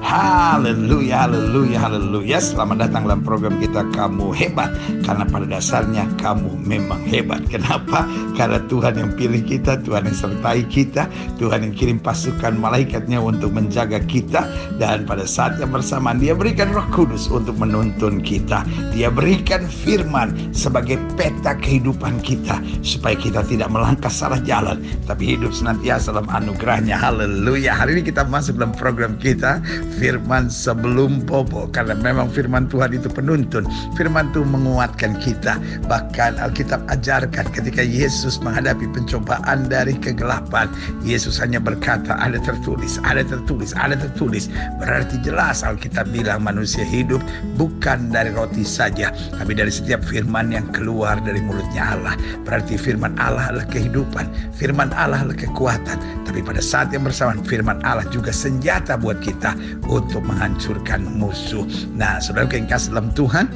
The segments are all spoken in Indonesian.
Haleluya, haleluya, haleluya. Selamat datang dalam program kita Kamu Hebat. Karena pada dasarnya kamu memang hebat. Kenapa? Karena Tuhan yang pilih kita, Tuhan yang sertai kita, Tuhan yang kirim pasukan malaikatnya untuk menjaga kita. Dan pada saat yang bersamaan Dia berikan Roh Kudus untuk menuntun kita. Dia berikan firman sebagai peta kehidupan kita, supaya kita tidak melangkah salah jalan, tapi hidup senantiasa dalam anugerahnya. Haleluya. Hari ini kita masuk dalam program kita Firman Sebelum Bobo. Karena memang firman Tuhan itu penuntun. Firman Tuhan menguatkan kita. Bahkan Alkitab ajarkan ketika Yesus menghadapi pencobaan dari kegelapan, Yesus hanya berkata, ada tertulis, ada tertulis, ada tertulis. Berarti jelas Alkitab bilang manusia hidup bukan dari roti saja, tapi dari setiap firman yang keluar dari mulutnya Allah. Berarti firman Allah adalah kehidupan, firman Allah adalah kekuatan. Tapi pada saat yang bersamaan firman Allah juga senjata buat kita untuk menghancurkan musuh. Nah, saudara yang kasih dalam Tuhan,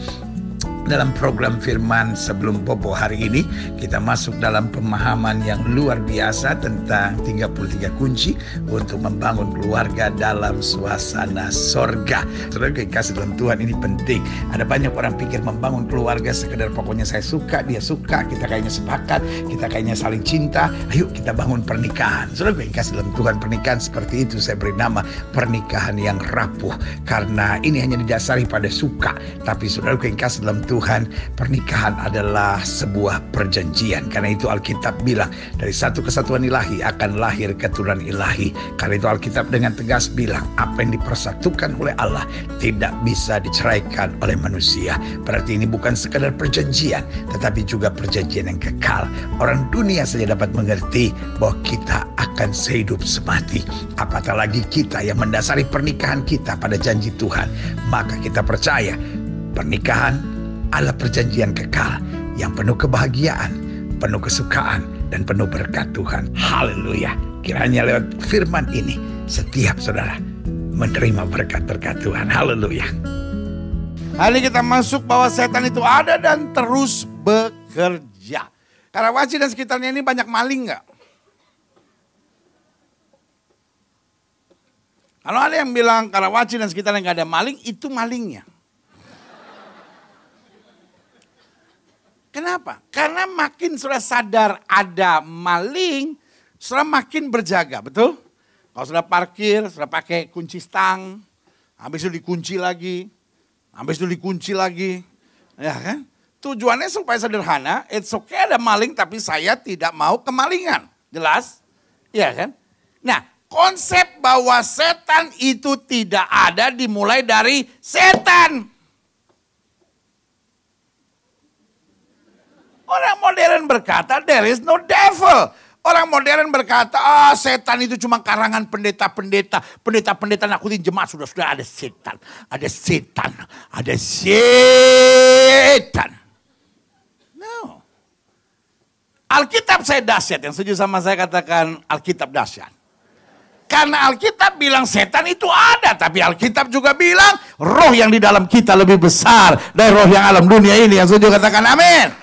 dalam program Firman Sebelum Bobo hari ini kita masuk dalam pemahaman yang luar biasa tentang 33 kunci untuk membangun keluarga dalam suasana sorga. Saudara yang kasih dalam Tuhan, ini penting. Ada banyak orang pikir membangun keluarga sekedar pokoknya saya suka, dia suka, kita kayaknya sepakat, kita kayaknya saling cinta, ayo kita bangun pernikahan. Saudara yang kasih dalam Tuhan, pernikahan seperti itu saya beri nama pernikahan yang rapuh, karena ini hanya didasari pada suka. Tapi saudara yang kasih dalam Tuhan, pernikahan adalah sebuah perjanjian. Karena itu Alkitab bilang dari satu kesatuan ilahi akan lahir keturunan ilahi. Karena itu Alkitab dengan tegas bilang apa yang dipersatukan oleh Allah tidak bisa diceraikan oleh manusia. Berarti ini bukan sekadar perjanjian, tetapi juga perjanjian yang kekal. Orang dunia saja dapat mengerti bahwa kita akan sehidup semati. Apatah lagi kita yang mendasari pernikahan kita pada janji Tuhan. Maka kita percaya pernikahan adalah perjanjian kekal yang penuh kebahagiaan, penuh kesukaan, dan penuh berkat Tuhan. Haleluya. Kiranya lewat firman ini setiap saudara menerima berkat-berkat Tuhan. Haleluya. Hari ini kita masuk bahwa setan itu ada dan terus bekerja. Karawaci dan sekitarnya ini banyak maling gak? Kalau ada yang bilang Karawaci dan sekitarnya gak ada maling, itu malingnya. Kenapa? Karena makin sudah sadar ada maling, sudah makin berjaga, betul? Kalau sudah parkir, sudah pakai kunci stang, habis itu dikunci lagi, ya kan? Tujuannya supaya sederhana, it's okay ada maling tapi saya tidak mau kemalingan, jelas? Ya kan? Nah, konsep bahwa setan itu tidak ada dimulai dari setan. Orang modern berkata, there is no devil. Orang modern berkata, setan itu cuma karangan pendeta-pendeta. Pendeta-pendeta nakutin jemaat, sudah ada setan. Ada setan. Ada setan. No. Alkitab saya dahsyat. Yang setuju sama saya katakan Alkitab dahsyat. Karena Alkitab bilang setan itu ada. Tapi Alkitab juga bilang roh yang di dalam kita lebih besar dari roh yang alam dunia ini. Yang setuju katakan amin.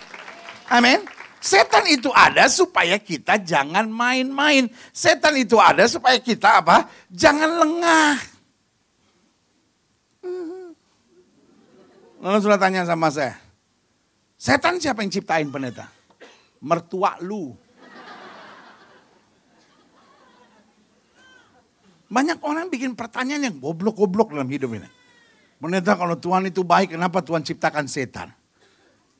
Amin. Setan itu ada supaya kita jangan main-main. Setan itu ada supaya kita apa? Jangan lengah. Lalu sudah tanya sama saya. Setan siapa yang ciptain pendeta? Mertua lu. Banyak orang bikin pertanyaan yang goblok-goblok dalam hidup ini. Pendeta, kalau Tuhan itu baik, kenapa Tuhan ciptakan setan?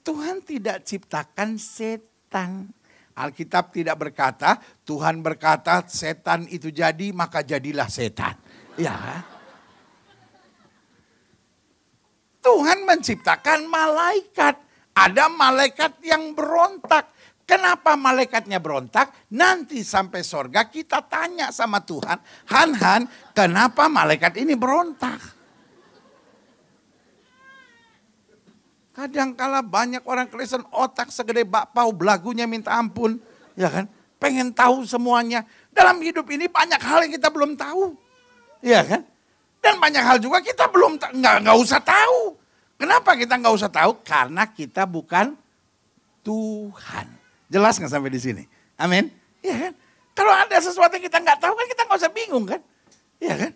Tuhan tidak ciptakan setan. Alkitab tidak berkata, Tuhan berkata setan itu jadi, maka jadilah setan. Ya. Tuhan menciptakan malaikat. Ada malaikat yang berontak. Kenapa malaikatnya berontak? Nanti sampai sorga kita tanya sama Tuhan, Han, kenapa malaikat ini berontak? Kadangkala banyak orang Kristen otak segede bakpao, belagunya minta ampun, ya kan? Pengen tahu semuanya. Dalam hidup ini banyak hal yang kita belum tahu, ya kan? Dan banyak hal juga kita belum nggak usah tahu. Kenapa kita nggak usah tahu? Karena kita bukan Tuhan. Jelas nggak sampai di sini? Amin. Ya kan? Kalau ada sesuatu yang kita nggak tahu kan kita nggak usah bingung kan? Ya kan?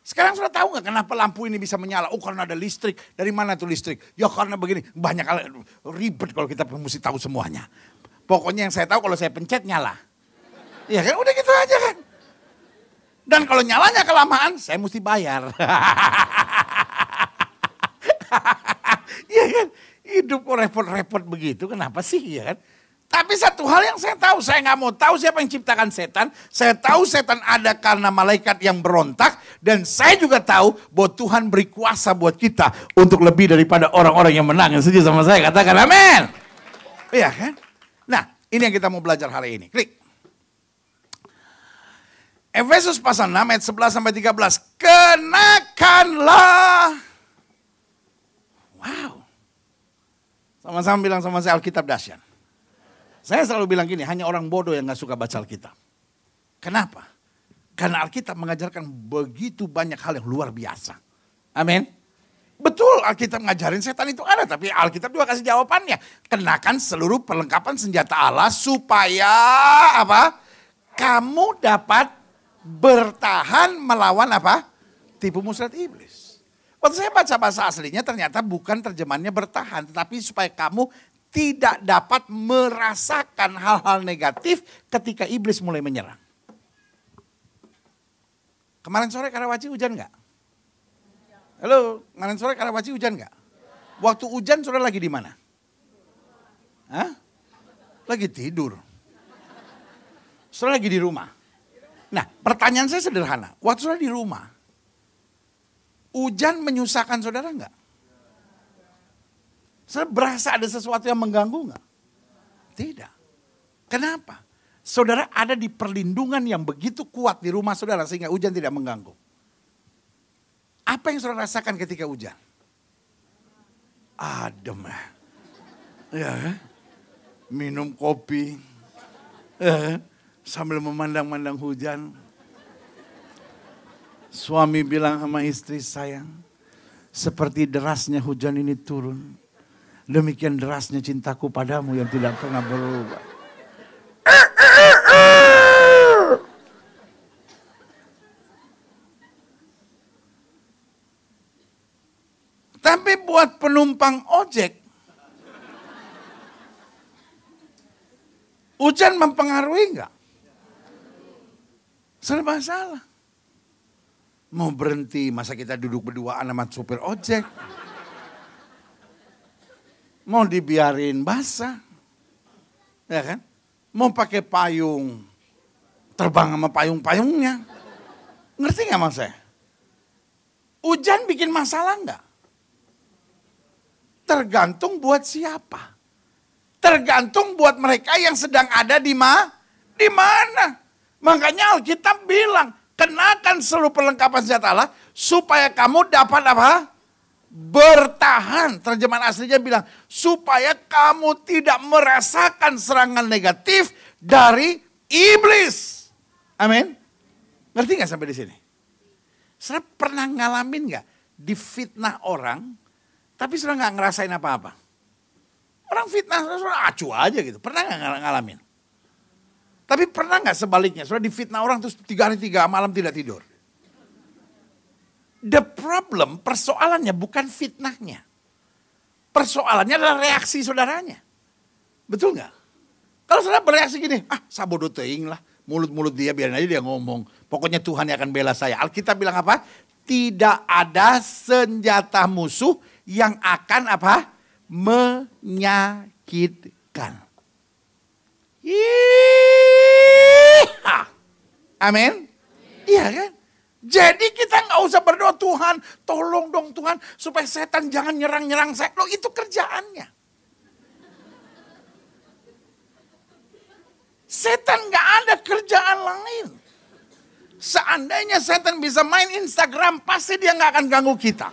Sekarang sudah tahu nggak kenapa lampu ini bisa menyala? Oh karena ada listrik. Dari mana tuh listrik? Ya karena begini. Banyak hal ribet kalau kita mesti tahu semuanya. Pokoknya yang saya tahu kalau saya pencet nyala. Ya kan udah gitu aja kan. Dan kalau nyalanya kelamaan saya mesti bayar. Iya kan? Hidup kok repot-repot begitu. Kenapa sih ya kan? Tapi satu hal yang saya tahu, saya nggak mau tahu siapa yang ciptakan setan. Saya tahu setan ada karena malaikat yang berontak. Dan saya juga tahu bahwa Tuhan beri kuasa buat kita untuk lebih daripada orang-orang yang menang. Yang setuju sama saya, katakan amin. Iya kan? Nah, ini yang kita mau belajar hari ini. Klik. Efesus pasal 6 ayat 11 sampai 13. Kenakanlah. Wow. Sama-sama bilang sama saya, Alkitab dahsyat. Saya selalu bilang gini, hanya orang bodoh yang gak suka baca Alkitab. Kenapa? Karena Alkitab mengajarkan begitu banyak hal yang luar biasa. Amin. Betul, Alkitab ngajarin setan itu ada, tapi Alkitab juga kasih jawabannya. Kenakan seluruh perlengkapan senjata Allah supaya apa? Kamu dapat bertahan melawan apa? Tipu muslihat iblis. Waktu saya baca bahasa aslinya ternyata bukan terjemahannya bertahan, tetapi supaya kamu tidak dapat merasakan hal-hal negatif ketika iblis mulai menyerang. Kemarin sore Karawaci hujan nggak? Halo, kemarin sore Karawaci hujan nggak? Waktu hujan saudara lagi di mana? Hah? Lagi tidur. Saudara lagi di rumah. Nah, pertanyaan saya sederhana. Waktu saudara di rumah, hujan menyusahkan saudara nggak? Saudara berasa ada sesuatu yang mengganggu nggak? Tidak. Kenapa? Saudara ada di perlindungan yang begitu kuat di rumah saudara sehingga hujan tidak mengganggu. Apa yang saudara rasakan ketika hujan? Adem ya kan? Minum kopi ya kan? Sambil memandang-mandang hujan. Suami bilang sama istri, sayang, seperti derasnya hujan ini turun, demikian derasnya cintaku padamu yang tidak pernah berubah. Tapi buat penumpang ojek, hujan mempengaruhi enggak? Serba salah. Mau berhenti, masa kita duduk berduaan sama supir ojek? Mau dibiarin basah, ya kan? Mau pakai payung, terbang sama payung-payungnya. Ngerti gak mas saya? Hujan bikin masalah enggak? Tergantung buat siapa. Tergantung buat mereka yang sedang ada di mana. Makanya Alkitab bilang, kenakan seluruh perlengkapan senjata Allah supaya kamu dapat apa? Bertahan. Terjemahan aslinya bilang, supaya kamu tidak merasakan serangan negatif dari iblis. Amin. Ngerti gak sampai di sini? Saudara pernah ngalamin gak difitnah orang, tapi saudara gak ngerasain apa-apa? Orang fitnah, saudara acuh aja gitu. Pernah gak ngalamin? Tapi pernah gak sebaliknya? Saudara difitnah orang terus 3 hari 3 malam tidak tidur. The problem, persoalannya bukan fitnahnya. Persoalannya adalah reaksi saudaranya. Betul gak? Kalau saudara bereaksi gini, sabodo teing lah. Mulut-mulut dia biarin aja dia ngomong. Pokoknya Tuhan yang akan bela saya. Alkitab bilang apa? Tidak ada senjata musuh yang akan apa? Menyakitkan. Amin. Iya kan? Jadi kita nggak usah berdoa, Tuhan tolong dong Tuhan supaya setan jangan nyerang-nyerang saya. Loh itu kerjaannya. Setan nggak ada kerjaan lain. Seandainya setan bisa main Instagram, pasti dia nggak akan ganggu kita.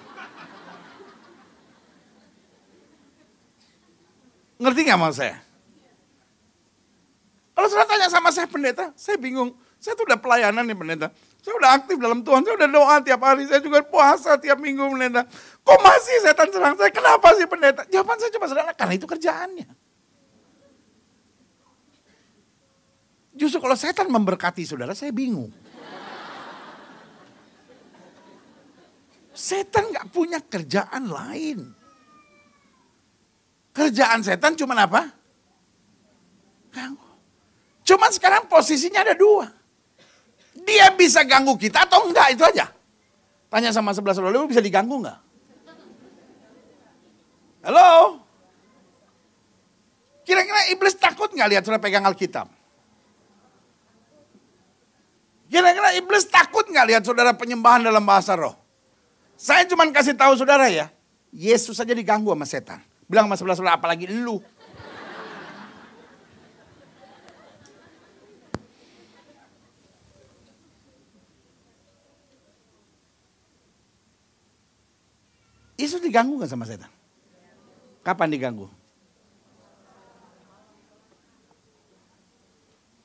Ngerti nggak maksud saya? Kalau saudara tanya sama saya pendeta, saya bingung. Saya tuh udah pelayanan nih pendeta. Saya udah aktif dalam Tuhan, saya udah doa tiap hari, saya juga puasa tiap minggu pendeta. Kok masih setan serang saya? Kenapa sih pendeta? Jawaban saya cuma sederhana, karena itu kerjaannya. Justru kalau setan memberkati saudara, saya bingung. Setan gak punya kerjaan lain. Kerjaan setan cuma apa? Ganggu. Cuman sekarang posisinya ada dua. Dia bisa ganggu kita atau enggak, itu aja. Tanya sama sebelah saudara, lu bisa diganggu enggak? Halo? Kira-kira iblis takut enggak lihat saudara pegang Alkitab? Kira-kira iblis takut enggak lihat saudara penyembahan dalam bahasa roh? Saya cuma kasih tahu saudara ya, Yesus saja diganggu sama setan. Bilang sama sebelah saudara, apalagi lu. Yesus diganggu gak sama setan? Kapan diganggu?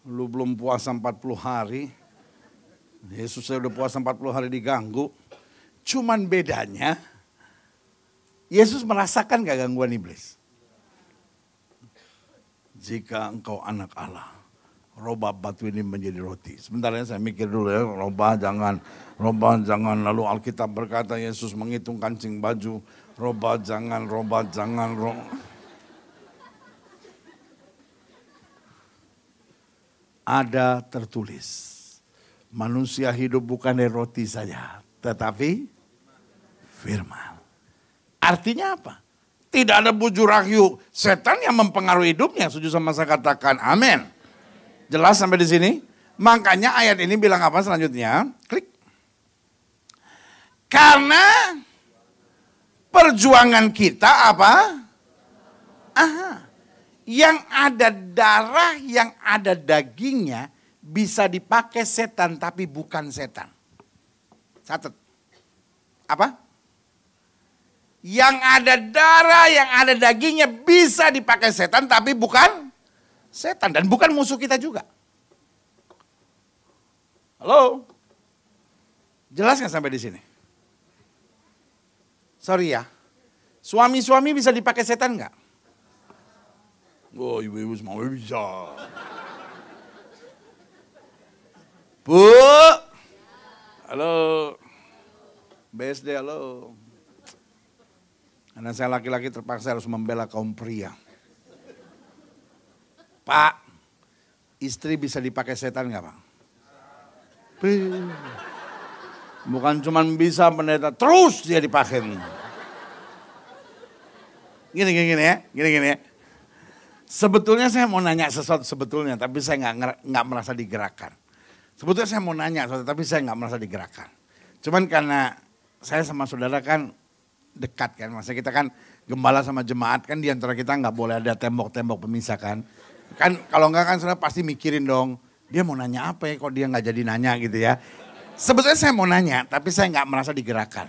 Lu belum puasa 40 hari. Yesus saya udah puasa 40 hari diganggu. Cuman bedanya, Yesus merasakan gak gangguan iblis? Jika engkau anak Allah, robah batu ini menjadi roti. Sebentar ya, saya mikir dulu ya, robah jangan. Lalu Alkitab berkata Yesus menghitung kancing baju. Robah jangan. Ada tertulis, manusia hidup bukan dari roti saja, tetapi firman. Artinya apa? Tidak ada bujur rayu setan yang mempengaruhi hidupnya. Setuju sama saya, katakan amin. Jelas sampai di sini? Makanya ayat ini bilang apa selanjutnya? Klik. Karena perjuangan kita apa? Yang ada darah, yang ada dagingnya bisa dipakai setan tapi bukan setan. Catat. Apa? Yang ada darah, yang ada dagingnya bisa dipakai setan tapi bukan setan. Dan bukan musuh kita juga. Halo? Jelas gak sampai di sini? Sorry ya. Suami-suami bisa dipakai setan gak? Oh, ibu-ibu semua bisa. Bu. Halo. BSD, halo. Karena saya laki-laki terpaksa harus membela kaum pria. Pak, istri bisa dipakai setan gak, Bang? Bukan cuma bisa, pendeta, terus dia dipakai. Gini ya. Sebetulnya saya mau nanya sesuatu sebetulnya, tapi saya nggak merasa digerakkan. Sebetulnya saya mau nanya sesuatu, tapi saya nggak merasa digerakkan. Cuman karena saya sama saudara kan dekat kan, maksudnya kita kan gembala sama jemaat kan, di antara kita nggak boleh ada tembok-tembok pemisah kan. Kan kalau nggak kan saudara pasti mikirin dong, dia mau nanya apa ya, kok dia nggak jadi nanya gitu ya. Sebetulnya saya mau nanya, tapi saya nggak merasa digerakkan.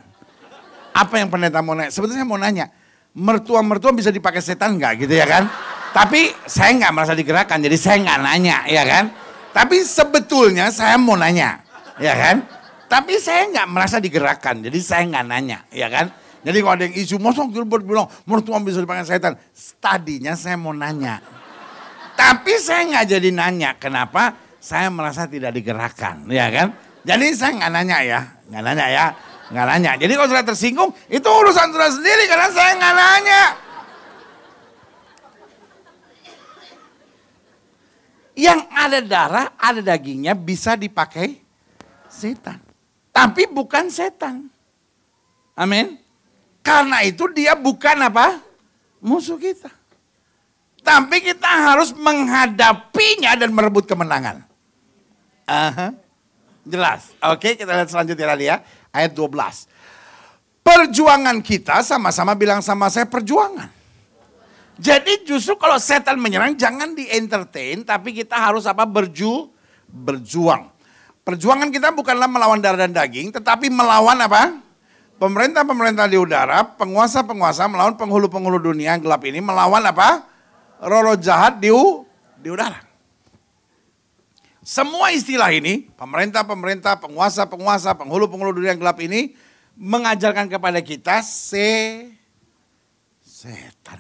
Apa yang pendeta mau nanya? Sebetulnya saya mau nanya, mertua-mertua bisa dipakai setan nggak gitu ya kan? Tapi saya nggak merasa digerakkan, jadi saya nggak nanya, ya kan? Tapi sebetulnya saya mau nanya, ya kan? Tapi saya nggak merasa digerakkan, jadi saya nggak nanya, ya kan? Jadi kalau ada yang isu, masa Gilbert bilang mertua bisa dipakai setan? Tadinya saya mau nanya, tapi saya nggak jadi nanya. Kenapa? Saya merasa tidak digerakkan, ya kan? Jadi saya nggak nanya ya, nggak nanya. Jadi kalau sudah tersinggung, itu urusan saudara sendiri karena saya nggak nanya. Yang ada darah, ada dagingnya bisa dipakai setan. Tapi bukan setan. Amin. Karena itu dia bukan apa? Musuh kita. Tapi kita harus menghadapinya dan merebut kemenangan. Jelas. Oke, kita lihat selanjutnya tadi ya. Ayat 12. Perjuangan kita, sama-sama bilang sama saya, perjuangan. Jadi justru kalau setan menyerang jangan di-entertain, tapi kita harus apa? Berjuang. Perjuangan kita bukanlah melawan darah dan daging, tetapi melawan apa? Pemerintah-pemerintah di udara, penguasa-penguasa, melawan penghulu-penghulu dunia yang gelap ini, melawan apa? Roh-roh jahat di udara. Semua istilah ini, pemerintah-pemerintah, penguasa-penguasa, penghulu-penghulu dunia yang gelap ini, mengajarkan kepada kita setan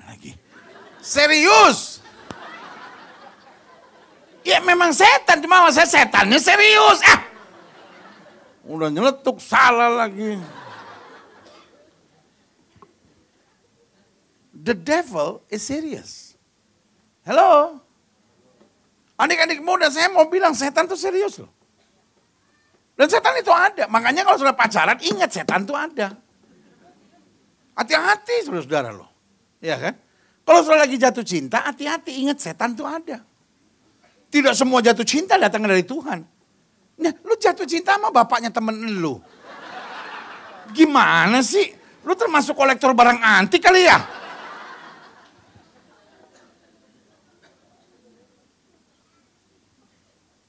lagi. Serius. Ya memang setan, cuma saya setannya serius. Udah nyeletuk salah lagi. The devil is serious. Hello? Adik-adik muda, saya mau bilang setan itu serius loh. Dan setan itu ada. Makanya kalau sudah pacaran, ingat setan itu ada. Hati-hati saudara-saudara loh. Ya kan? Kalau sudah lagi jatuh cinta, hati-hati, ingat setan itu ada. Tidak semua jatuh cinta datang dari Tuhan. Nah, lu jatuh cinta sama bapaknya temen lu. Gimana sih? Lu termasuk kolektor barang antik kali ya?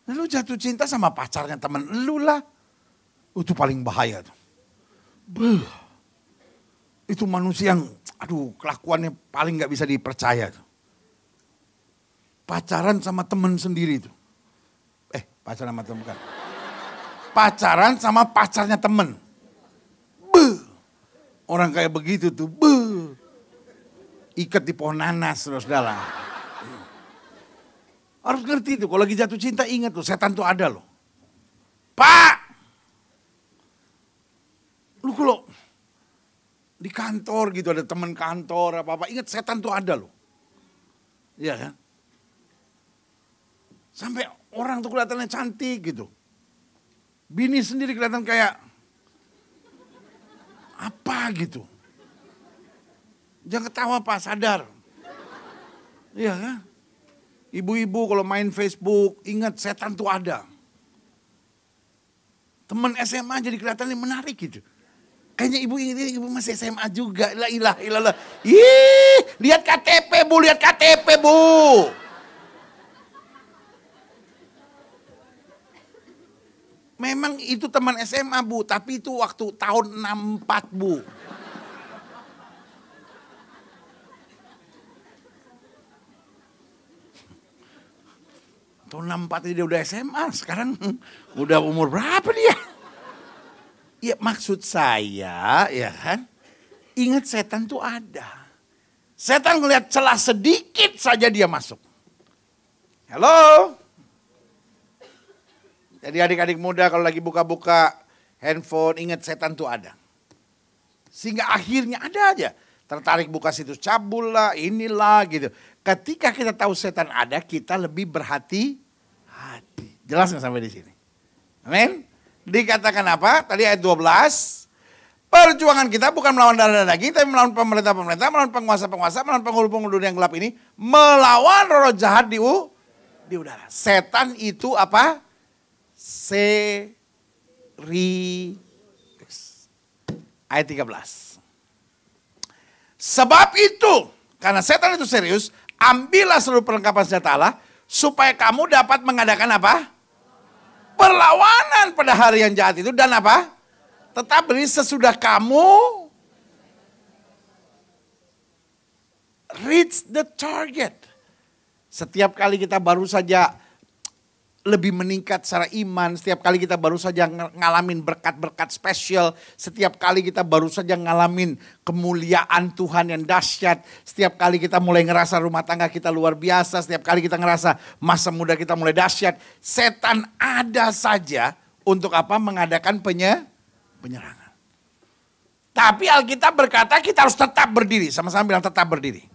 Nah, lu jatuh cinta sama pacarnya temen lu lah. Itu paling bahaya tuh. Beuh. Itu manusia yang, kelakuannya paling gak bisa dipercaya tuh. Pacaran sama temen sendiri tuh. Pacaran sama temen kan. Pacaran sama pacarnya temen. Beuh. Orang kayak begitu tuh. Beuh. Ikat di pohon nanas, saudara. Harus ngerti tuh, kalau lagi jatuh cinta ingat tuh, setan tuh ada loh. Pak! Lu kalau di kantor gitu, ada teman kantor apa-apa, ingat setan tuh ada loh. Iya kan? Sampai orang tuh kelihatannya cantik gitu. Bini sendiri kelihatan kayak apa gitu. Jangan ketawa Pak, sadar. Iya kan? Ibu-ibu kalau main Facebook, ingat setan tuh ada. Teman SMA jadi kelihatannya menarik gitu. Kayaknya ibu masih SMA juga. La ilaha illallah. Ih, lihat KTP Bu, lihat KTP Bu. Memang itu teman SMA Bu, tapi itu waktu tahun 64 Bu. Tahun 64 dia udah SMA, sekarang udah umur berapa dia? Ya maksud saya ya kan, ingat setan tuh ada. Setan ngelihat celah sedikit saja dia masuk. Halo? Jadi adik-adik muda kalau lagi buka-buka handphone, ingat setan tuh ada. Sehingga akhirnya ada aja. Tertarik buka situs cabul lah, inilah gitu. Ketika kita tahu setan ada, kita lebih berhati-hati. Jelas nggak sampai di sini? Amin. Dikatakan apa? Tadi ayat 12. Perjuangan kita bukan melawan darah dan daging, tapi melawan pemerintah-pemerintah, melawan penguasa-penguasa, melawan penghulu-penghulu dunia yang gelap ini. Melawan roh jahat di udara. Setan itu apa? Serius. Ayat 13. Sebab itu, karena setan itu serius, ambillah seluruh perlengkapan senjata Allah, supaya kamu dapat mengadakan apa? Perlawanan pada hari yang jahat itu, dan apa? Tetap berdiri sesudah kamu reach the target. Setiap kali kita baru saja lebih meningkat secara iman, setiap kali kita baru saja ngalamin berkat-berkat spesial, setiap kali kita baru saja ngalamin kemuliaan Tuhan yang dahsyat, setiap kali kita mulai ngerasa rumah tangga kita luar biasa, setiap kali kita ngerasa masa muda kita mulai dahsyat, setan ada saja untuk apa? Mengadakan penyerangan. Tapi Alkitab berkata kita harus tetap berdiri, sama-sama bilang tetap berdiri.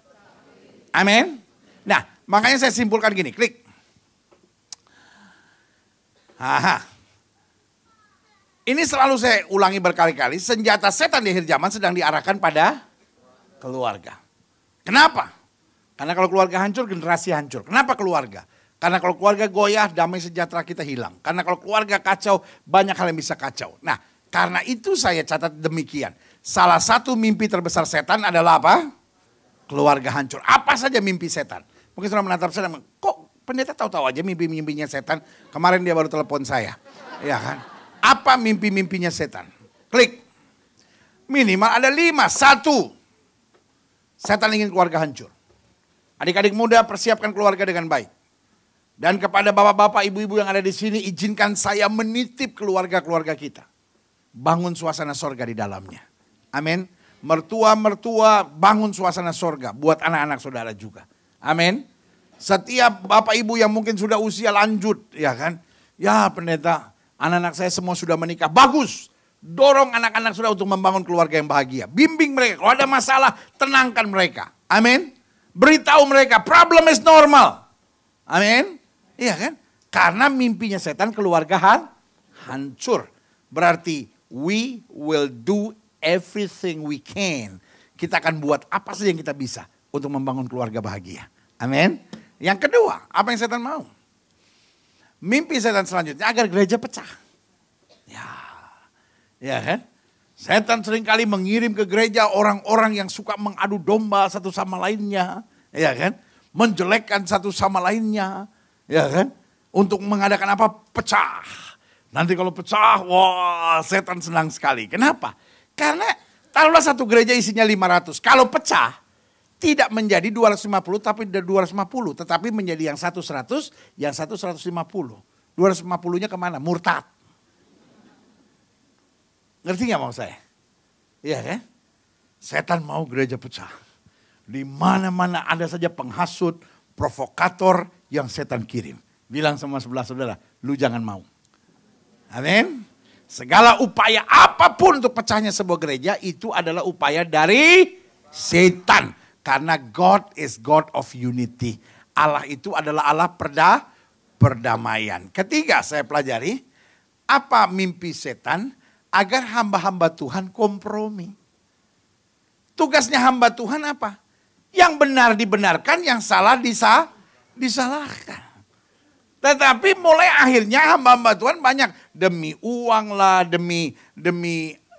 Amin. Nah, makanya saya simpulkan gini, klik. Aha. Ini selalu saya ulangi berkali-kali, senjata setan di akhir zaman sedang diarahkan pada keluarga. Kenapa? Karena kalau keluarga hancur, generasi hancur. Kenapa keluarga? Karena kalau keluarga goyah, damai sejahtera kita hilang. Karena kalau keluarga kacau, banyak hal yang bisa kacau. Nah, karena itu saya catat demikian. Salah satu mimpi terbesar setan adalah apa? Keluarga hancur. Apa saja mimpi setan? Mungkin saudara menatap saya, kok pendeta tahu-tahu aja mimpi-mimpinya setan. Kemarin dia baru telepon saya. Ya kan? Apa mimpi-mimpinya setan? Klik. Minimal ada 5. 1. Setan ingin keluarga hancur. Adik-adik muda persiapkan keluarga dengan baik. Dan kepada bapak-bapak, ibu-ibu yang ada di sini, izinkan saya menitip keluarga-keluarga kita. Bangun suasana sorga di dalamnya. Amin. Mertua-mertua bangun suasana sorga buat anak-anak saudara juga. Amin. Setiap bapak ibu yang mungkin sudah usia lanjut, ya kan? Ya pendeta, anak-anak saya semua sudah menikah. Bagus, dorong anak-anak sudah untuk membangun keluarga yang bahagia. Bimbing mereka, kalau ada masalah tenangkan mereka. Amin. Beritahu mereka, problem is normal. Amin. Iya kan? Karena mimpinya setan keluarga hancur. Berarti we will do everything we can. Kita akan buat apa saja yang kita bisa untuk membangun keluarga bahagia. Amin. Yang kedua, apa yang setan mau? Mimpi setan selanjutnya agar gereja pecah. Ya kan? Setan seringkali mengirim ke gereja orang-orang yang suka mengadu domba satu sama lainnya. Ya kan? Menjelekkan satu sama lainnya. Ya kan? Untuk mengadakan apa? Pecah. Nanti kalau pecah, wah setan senang sekali. Kenapa? Karena taruhlah satu gereja isinya 500. Kalau pecah, tidak menjadi 250 tapi 250. Tetapi menjadi yang satu 100, yang satu 150. 250-nya kemana? Murtad. Ngerti gak mau saya? Iya kan? Setan mau gereja pecah. Di mana-mana ada saja penghasut, provokator yang setan kirim. Bilang sama sebelah saudara, lu jangan mau. Amin. Segala upaya apapun untuk pecahnya sebuah gereja itu adalah upaya dari setan. Karena God is God of unity. Allah itu adalah Allah perdamaian. Ketiga saya pelajari, apa mimpi setan? Agar hamba-hamba Tuhan kompromi. Tugasnya hamba Tuhan apa? Yang benar dibenarkan, yang salah disalahkan. Tetapi mulai akhirnya hamba-hamba Tuhan banyak demi uang lah, demi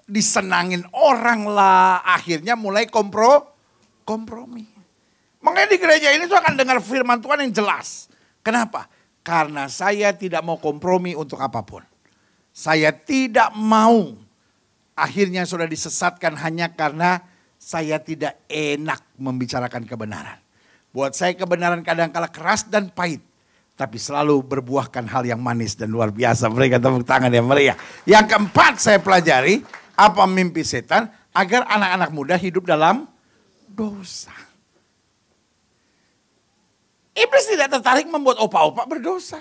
disenangin orang lah. Akhirnya mulai kompromi. Makanya di gereja ini tuh akan dengar firman Tuhan yang jelas. Kenapa? Karena saya tidak mau kompromi untuk apapun. Saya tidak mau akhirnya sudah disesatkan hanya karena saya tidak enak membicarakan kebenaran. Buat saya kebenaran kadang-kala keras dan pahit. Tapi selalu berbuahkan hal yang manis dan luar biasa. Mereka tepuk tangan yang meriah. Yang keempat saya pelajari, apa mimpi setan? Agar anak-anak muda hidup dalam dosa. Iblis tidak tertarik membuat opa-opa berdosa.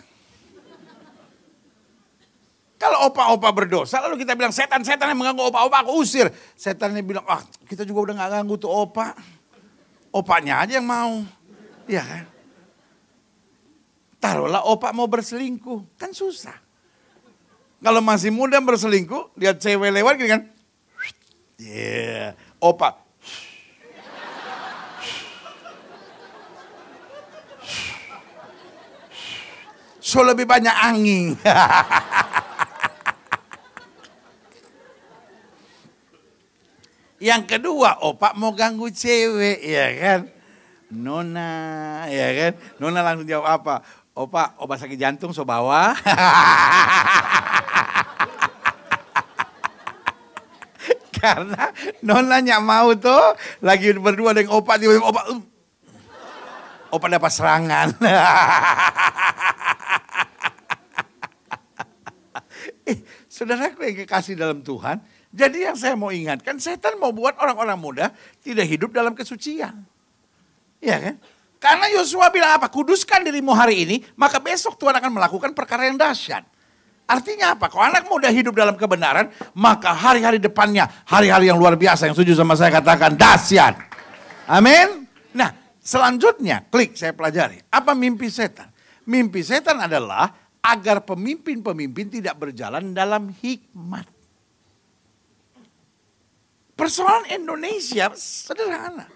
Kalau opa-opa berdosa, lalu kita bilang setan-setan yang mengganggu opa-opa, aku usir. Setannya bilang, kita juga udah gak ganggu tuh opa. Opanya aja yang mau. Iya kan? Taruhlah opa mau berselingkuh, kan susah. Kalau masih muda berselingkuh, lihat cewek lewat gitu kan. Opa. So lebih banyak angin. Yang kedua, opa mau ganggu cewek, ya kan? Nona, ya kan? Nona langsung jawab apa? Opa sakit jantung, so bawa. Karena nonanya mau tuh, lagi berdua dengan opa, tiba-tiba opa dapat serangan. Saudaraku yang kekasih dalam Tuhan, jadi yang saya mau ingatkan, setan mau buat orang-orang muda tidak hidup dalam kesucian. Iya kan? Karena Yosua bilang apa? Kuduskan dirimu hari ini, maka besok Tuhan akan melakukan perkara yang dahsyat. Artinya apa? Kalau anak muda hidup dalam kebenaran, maka hari-hari depannya, hari-hari yang luar biasa, yang setuju sama saya katakan dahsyat. Amin. Nah, selanjutnya, klik saya pelajari. Apa mimpi setan? Mimpi setan adalah agar pemimpin-pemimpin tidak berjalan dalam hikmat. Persoalan Indonesia sederhana.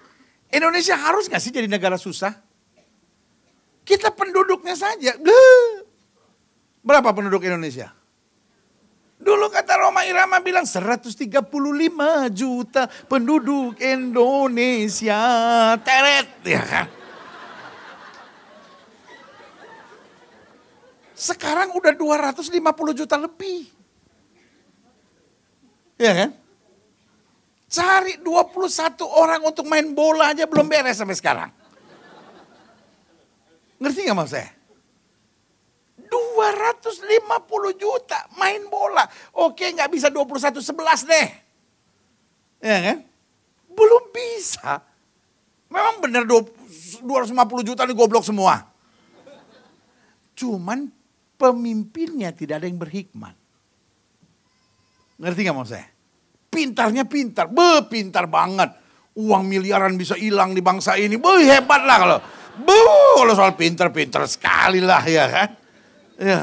Indonesia harus gak sih jadi negara susah? Kita penduduknya saja. Berapa penduduk Indonesia? Dulu kata Roma Irama bilang 135 juta penduduk Indonesia. Teret, ya kan? Sekarang udah 250 juta lebih. Ya kan? Cari 21 orang untuk main bola aja belum beres sampai sekarang. Ngerti gak maksud saya? 250 juta main bola. Oke gak bisa 21-11 deh. Ya kan? Belum bisa. Memang benar 250 juta ini goblok semua. Cuman pemimpinnya tidak ada yang berhikmat. Ngerti gak maksud saya? Pintarnya pintar, pintar banget. Uang miliaran bisa hilang di bangsa ini. Hebat lah kalau. Kalau soal pinter-pinter sekali lah ya kan. Ya,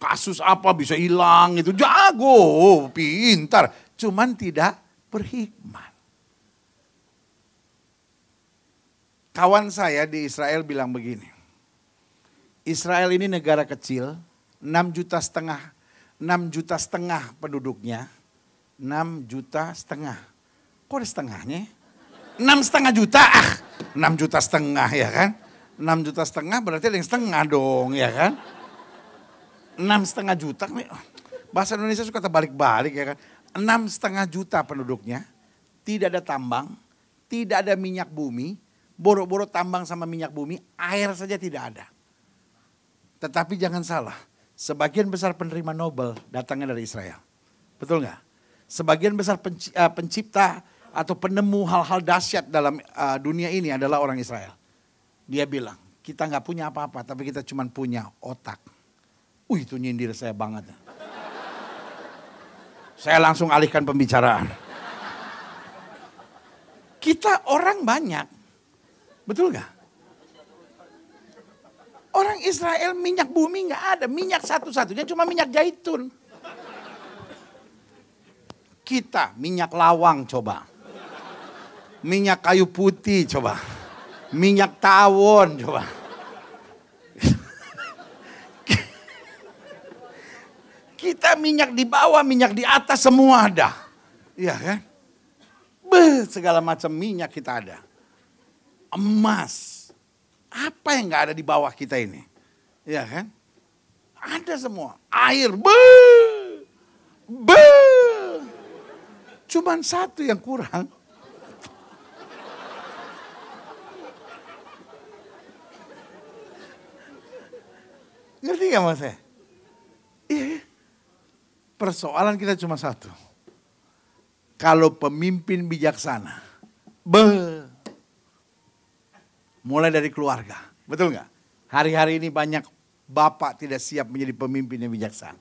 kasus apa bisa hilang itu. Jago, pintar. Cuman tidak berhikmat. Kawan saya di Israel bilang begini. Israel ini negara kecil, 6,5 juta penduduknya. 6,5 juta. Kok ada setengahnya? 6,5 juta. 6,5 juta ya kan? 6,5 juta berarti ada yang setengah dong ya kan? 6,5 juta. Bahasa Indonesia suka terbalik-balik ya kan? 6,5 juta penduduknya. Tidak ada tambang, tidak ada minyak bumi. Boro-boro tambang sama minyak bumi, air saja tidak ada. Tetapi jangan salah, sebagian besar penerima Nobel datangnya dari Israel. Betul nggak? Sebagian besar pencipta atau penemu hal-hal dahsyat dalam dunia ini adalah orang Israel. Dia bilang, kita nggak punya apa-apa, tapi kita cuma punya otak. Itu nyindir saya banget. Saya langsung alihkan pembicaraan. Kita orang banyak, betul nggak? Orang Israel minyak bumi nggak ada, minyak satu-satunya cuma minyak zaitun. Kita minyak lawang coba. Minyak kayu putih coba. Minyak tawon coba. Kita minyak di bawah, minyak di atas semua ada. Iya kan? Segala macam minyak kita ada. Emas. Apa yang gak ada di bawah kita ini? Iya kan? Ada semua. Air. Cuman satu yang kurang. Ngerti gak mas saya? Iya. Persoalan kita cuma satu. Kalau pemimpin bijaksana. Mulai dari keluarga. Betul gak? Hari-hari ini banyak bapak tidak siap menjadi pemimpin yang bijaksana.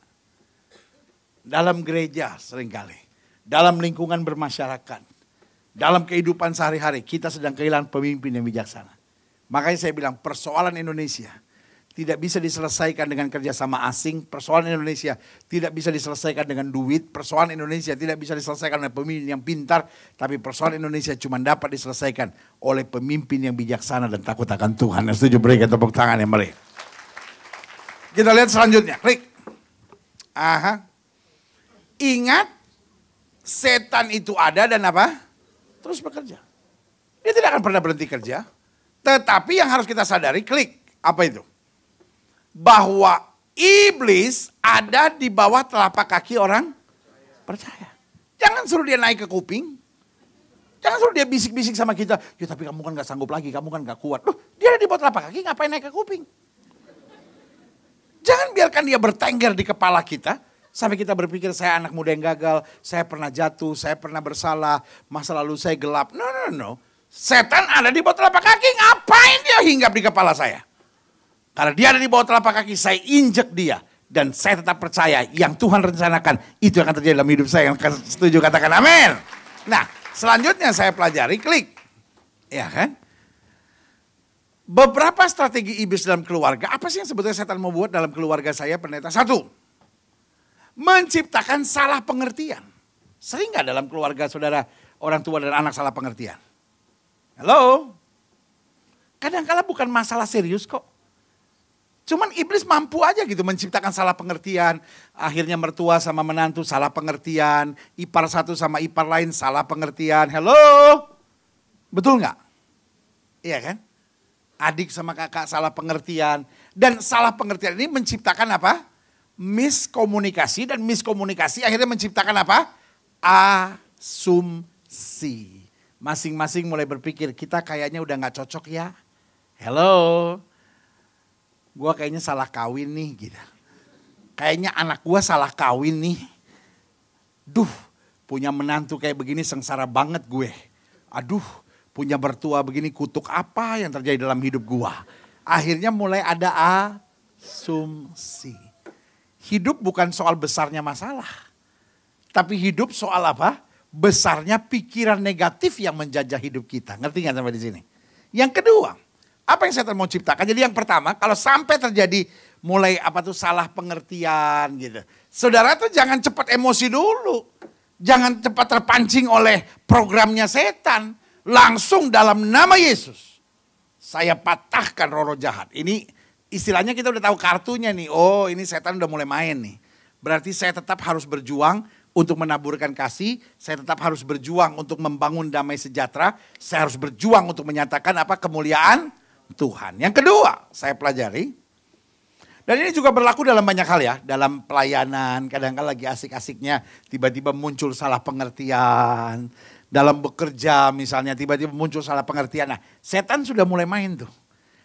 Dalam gereja seringkali. Dalam lingkungan bermasyarakat. Dalam kehidupan sehari-hari kita sedang kehilangan pemimpin yang bijaksana. Makanya saya bilang persoalan Indonesia tidak bisa diselesaikan dengan kerjasama asing. Persoalan Indonesia tidak bisa diselesaikan dengan duit. Persoalan Indonesia tidak bisa diselesaikan oleh pemimpin yang pintar. Tapi persoalan Indonesia cuma dapat diselesaikan oleh pemimpin yang bijaksana dan takut akan Tuhan. Yang setuju berikan tepuk tangan yang meriah. Kita lihat selanjutnya. Klik. Ingat, setan itu ada dan apa? Terus bekerja. Dia tidak akan pernah berhenti kerja. Tetapi yang harus kita sadari, klik. Apa itu? Bahwa iblis ada di bawah telapak kaki orang percaya. Jangan suruh dia naik ke kuping. Jangan suruh dia bisik-bisik sama kita. Ya tapi kamu kan gak sanggup lagi, kamu kan gak kuat. Loh, dia ada di bawah telapak kaki, ngapain naik ke kuping? Jangan biarkan dia bertengger di kepala kita. Sampai kita berpikir saya anak muda yang gagal, saya pernah jatuh, saya pernah bersalah, masa lalu saya gelap. No. Setan ada di bawah telapak kaki, ngapain dia hinggap di kepala saya? Karena dia ada di bawah telapak kaki, saya injek dia. Dan saya tetap percaya yang Tuhan rencanakan, itu yang akan terjadi dalam hidup saya. Yang setuju katakan amin. Nah, selanjutnya saya pelajari, klik. Ya kan? Beberapa strategi iblis dalam keluarga, apa sih yang sebetulnya setan mau buat dalam keluarga saya pendeta? 1, menciptakan salah pengertian. Sering gak dalam keluarga saudara, orang tua dan anak salah pengertian? Halo? Kadang-kadang bukan masalah serius kok. Cuman iblis mampu aja gitu menciptakan salah pengertian. Akhirnya mertua sama menantu salah pengertian. Ipar satu sama ipar lain salah pengertian. Halo? Betul gak? Iya kan? Adik sama kakak salah pengertian. Dan salah pengertian ini menciptakan apa? Miskomunikasi. Dan miskomunikasi akhirnya menciptakan apa? Asumsi. Masing-masing mulai berpikir kita kayaknya udah gak cocok ya. Hello? Gua kayaknya salah kawin nih gitu. Kayaknya anak gua salah kawin nih. Duh, punya menantu kayak begini sengsara banget gue. Aduh, punya mertua begini kutuk apa yang terjadi dalam hidup gua. Akhirnya mulai ada asumsi. Hidup bukan soal besarnya masalah. Tapi hidup soal apa? besarnya pikiran negatif yang menjajah hidup kita. Ngerti nggak sampai di sini? Yang kedua, apa yang setan mau ciptakan? Jadi yang pertama, kalau sampai terjadi mulai salah pengertian gitu. Saudara tuh jangan cepat emosi dulu. Jangan cepat terpancing oleh programnya setan. Langsung dalam nama Yesus, saya patahkan roh jahat. Ini istilahnya kita udah tahu kartunya nih. Oh, ini setan udah mulai main nih. Berarti saya tetap harus berjuang untuk menaburkan kasih. Saya tetap harus berjuang untuk membangun damai sejahtera. Saya harus berjuang untuk menyatakan kemuliaan Tuhan. Yang kedua, saya pelajari. Dan ini juga berlaku dalam banyak hal ya. Dalam pelayanan, kadang-kadang lagi asik-asiknya tiba-tiba muncul salah pengertian. Dalam bekerja misalnya tiba-tiba muncul salah pengertian. Nah, setan sudah mulai main tuh.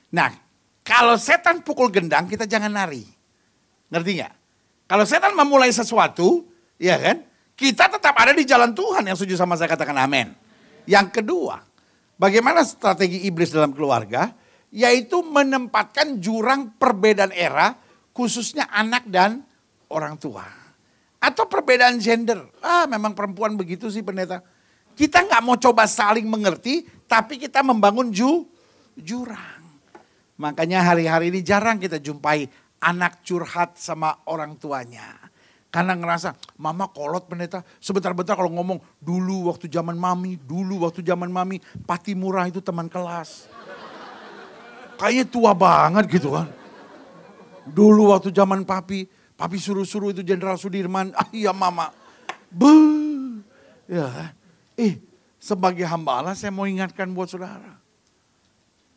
Nah, kalau setan pukul gendang kita jangan lari. Ngerti gak? Kalau setan memulai sesuatu, ya kan? Kita tetap ada di jalan Tuhan. Yang setuju sama saya katakan amin. Yang kedua, bagaimana strategi iblis dalam keluarga? Yaitu menempatkan jurang perbedaan era, khususnya anak dan orang tua. Atau perbedaan gender. Memang perempuan begitu sih pendeta. Kita gak mau coba saling mengerti, tapi kita membangun jurang. Makanya hari-hari ini jarang kita jumpai anak curhat sama orang tuanya. Karena ngerasa, mama kolot pendeta. Sebentar-bentar kalau ngomong, dulu waktu zaman mami, Pati Murah itu teman kelas. Kayaknya tua banget gitu kan. Dulu waktu zaman papi suruh-suruh itu Jenderal Sudirman. Iya mama. Ya, sebagai hamba Allah saya mau ingatkan buat saudara.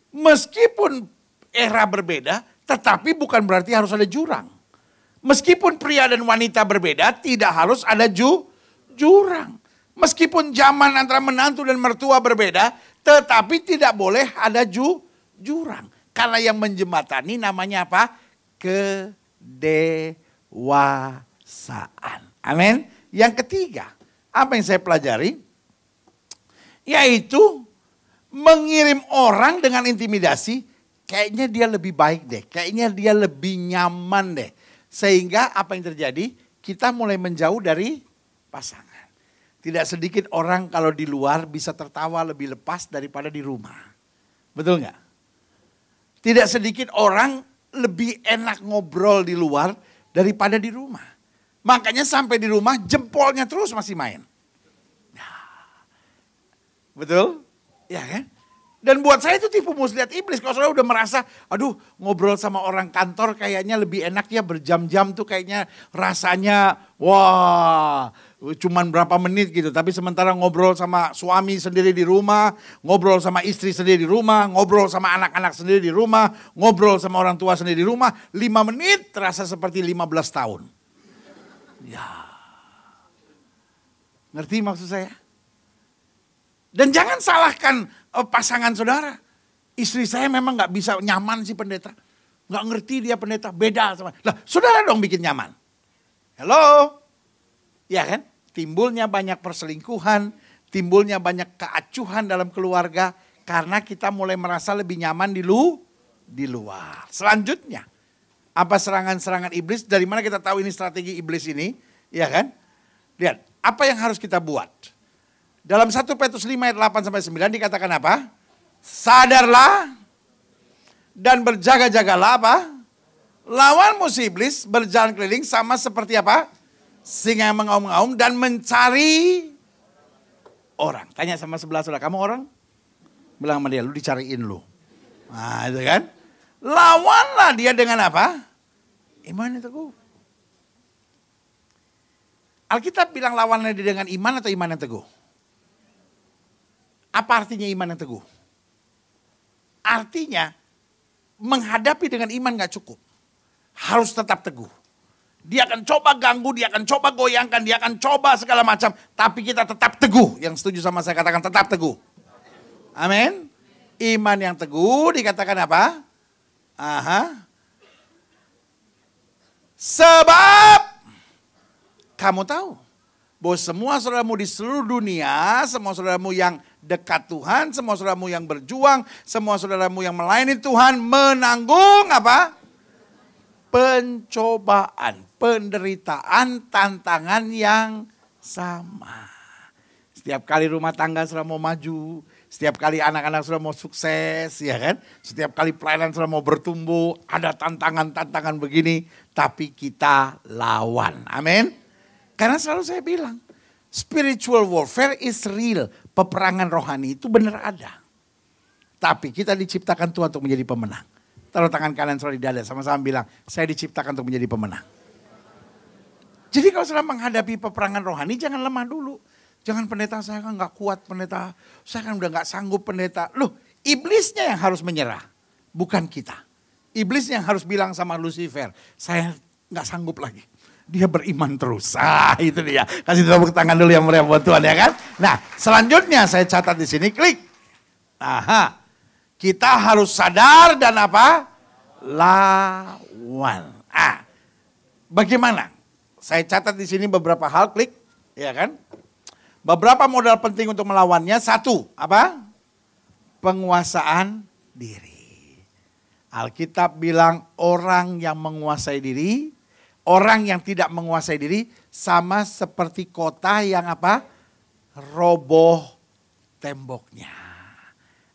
Meskipun era berbeda, tetapi bukan berarti harus ada jurang. Meskipun pria dan wanita berbeda, tidak harus ada jurang. Meskipun zaman antara menantu dan mertua berbeda, tetapi tidak boleh ada jurang. Karena yang menjembatani namanya apa? Kedewasaan. Amin. Yang ketiga, apa yang saya pelajari? Yaitu mengirim orang dengan intimidasi. Kayaknya dia lebih baik deh. Kayaknya dia lebih nyaman deh. Sehingga apa yang terjadi? Kita mulai menjauh dari pasangan. Tidak sedikit orang kalau di luar bisa tertawa lebih lepas daripada di rumah. Betul nggak? Tidak sedikit orang lebih enak ngobrol di luar daripada di rumah. Makanya sampai di rumah jempolnya terus masih main. Betul? Ya kan? Dan buat saya itu tipu muslihat iblis. Kalau saudara udah merasa, aduh ngobrol sama orang kantor kayaknya lebih enak ya berjam-jam tuh kayaknya rasanya wah cuman berapa menit gitu. Tapi sementara ngobrol sama suami sendiri di rumah, ngobrol sama istri sendiri di rumah, ngobrol sama anak-anak sendiri di rumah, ngobrol sama orang tua sendiri di rumah, 5 menit terasa seperti 15 tahun. Ya. Ngerti maksud saya? Dan jangan salahkan pasangan saudara. Istri saya memang gak bisa nyaman sih pendeta. Gak ngerti dia pendeta, beda sama. Lah saudara dong bikin nyaman. Hello? Ya kan? Timbulnya banyak perselingkuhan, timbulnya banyak keacuhan dalam keluarga. Karena kita mulai merasa lebih nyaman di luar. Selanjutnya, apa serangan-serangan iblis? Dari mana kita tahu ini strategi iblis ini? Ya kan? Lihat, apa yang harus kita buat? Dalam 1 Petrus 5 ayat 8-9 dikatakan apa? Sadarlah dan berjaga-jagalah apa? Lawan musuh iblis berjalan keliling sama seperti apa? Singa yang mengaum-ngaum dan mencari orang. Tanya sama sebelah saudara, kamu orang? Bilang sama dia, lu dicariin lu. Nah itu kan. Lawanlah dia dengan apa? Iman yang teguh. Alkitab bilang lawanlah dia dengan iman atau iman yang teguh? Apa artinya iman yang teguh? Artinya menghadapi dengan iman gak cukup. Harus tetap teguh. Dia akan coba ganggu, dia akan coba goyangkan, dia akan coba segala macam. Tapi kita tetap teguh. Yang setuju sama saya katakan tetap teguh. Amin. Iman yang teguh dikatakan apa? Sebab kamu tahu bahwa semua saudaramu di seluruh dunia, semua saudaramu yang dekat Tuhan, semua saudaramu yang berjuang, semua saudaramu yang melayani Tuhan menanggung apa? Pencobaan, penderitaan, tantangan yang sama. Setiap kali rumah tangga sudah mau maju, setiap kali anak-anak sudah mau sukses, ya kan? Setiap kali pelayanan sudah mau bertumbuh, ada tantangan-tantangan begini, tapi kita lawan. Amin. Karena selalu saya bilang, spiritual warfare is real. Peperangan rohani itu benar ada. Tapi kita diciptakan Tuhan untuk menjadi pemenang. Taruh tangan kanan saudara di dada, sama-sama bilang, saya diciptakan untuk menjadi pemenang. Jadi kalau sedang menghadapi peperangan rohani, jangan lemah dulu. Jangan, pendeta saya kan gak kuat, pendeta. Saya kan udah gak sanggup, pendeta. Loh, iblisnya yang harus menyerah, bukan kita. Iblisnya yang harus bilang sama Lucifer, saya gak sanggup lagi. Dia beriman terus. Itu dia. Kasih tepuk tangan dulu yang meriah buat Tuhan, ya kan? Nah, selanjutnya saya catat di sini, klik. Aha. Kita harus sadar dan apa? Lawan. Bagaimana? Saya catat di sini beberapa hal, klik. Ya kan? Beberapa modal penting untuk melawannya. Satu, apa? Penguasaan diri. Alkitab bilang orang yang menguasai diri, orang yang tidak menguasai diri sama seperti kota yang apa? Roboh temboknya.